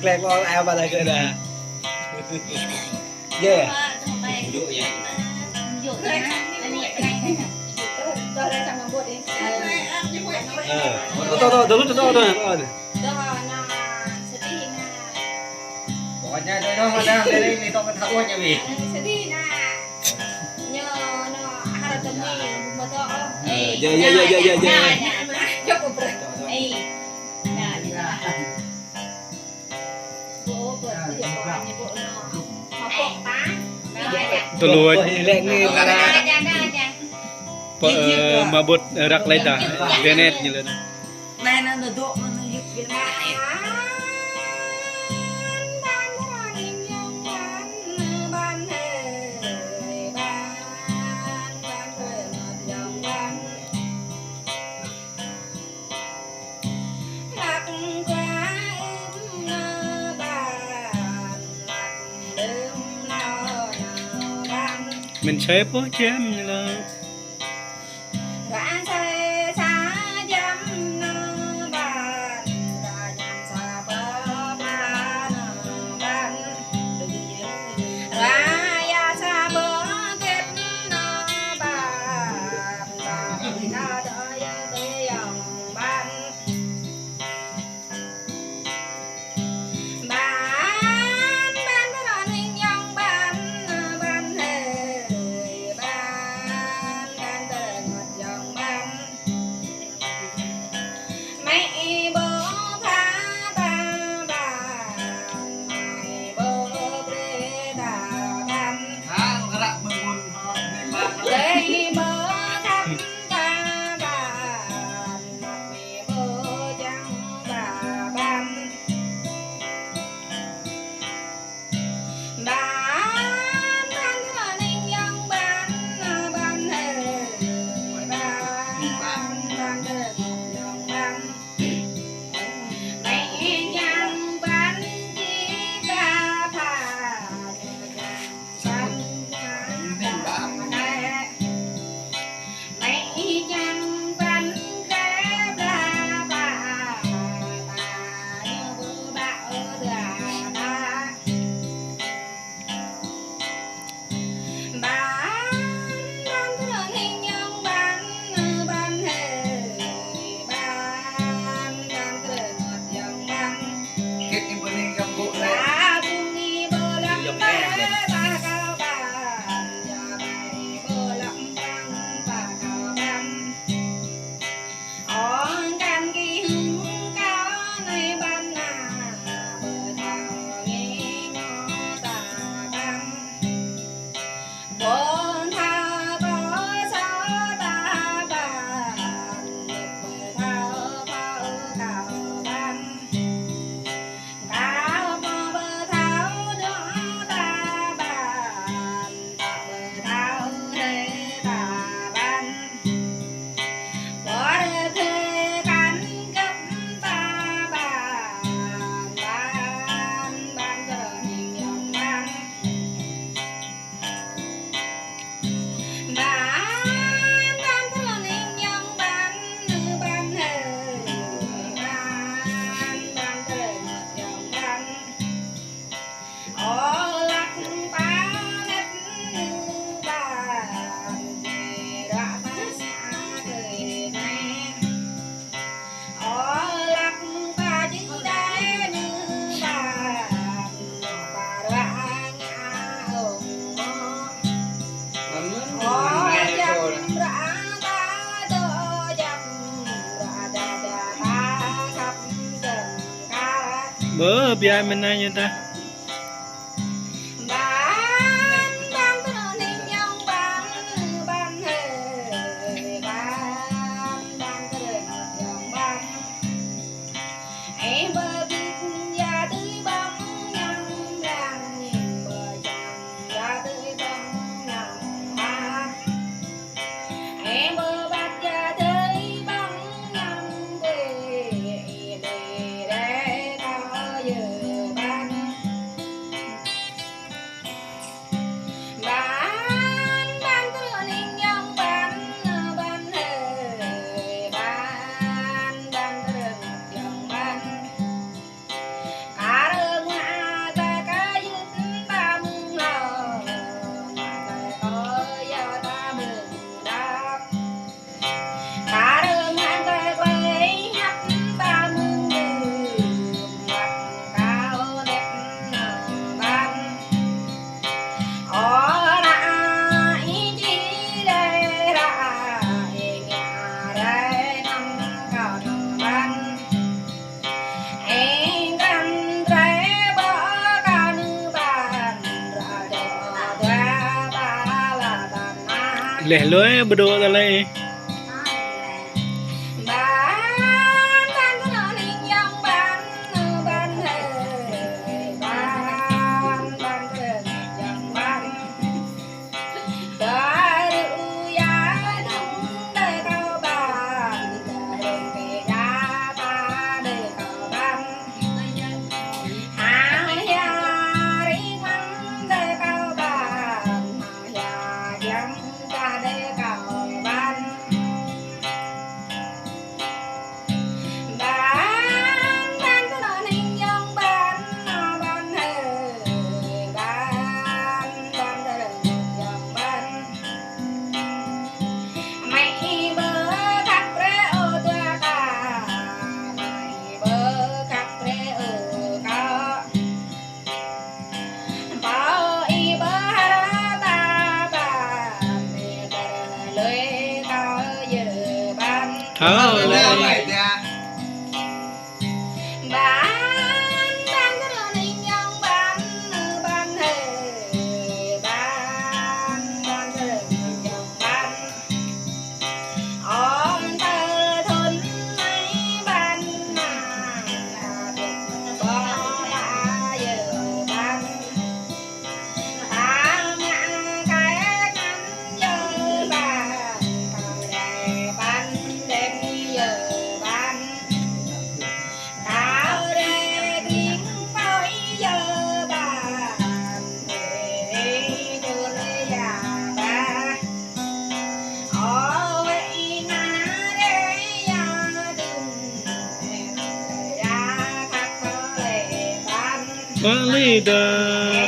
Kẹt lo ao bà đây cơ nè. Ghê. Dụ vậy. Dụ cái này cái này. Tôi đây xong buat ini. Thôi. Sedih nah. Pokoknya itu dari ini toko tahu aja bi. Sedih nah. Nyo harap demi betul. Dạ. Cukup ber. Nah, Bu buat bu no. Mapok ta. Tuluan. Mabot rak laita. Benet nila. Này nó độ nó giật cái này. Mình xếp bó chém như là bữa bia mình nay như ta lẻ lưới bờ đồ ra đây thở lại Valida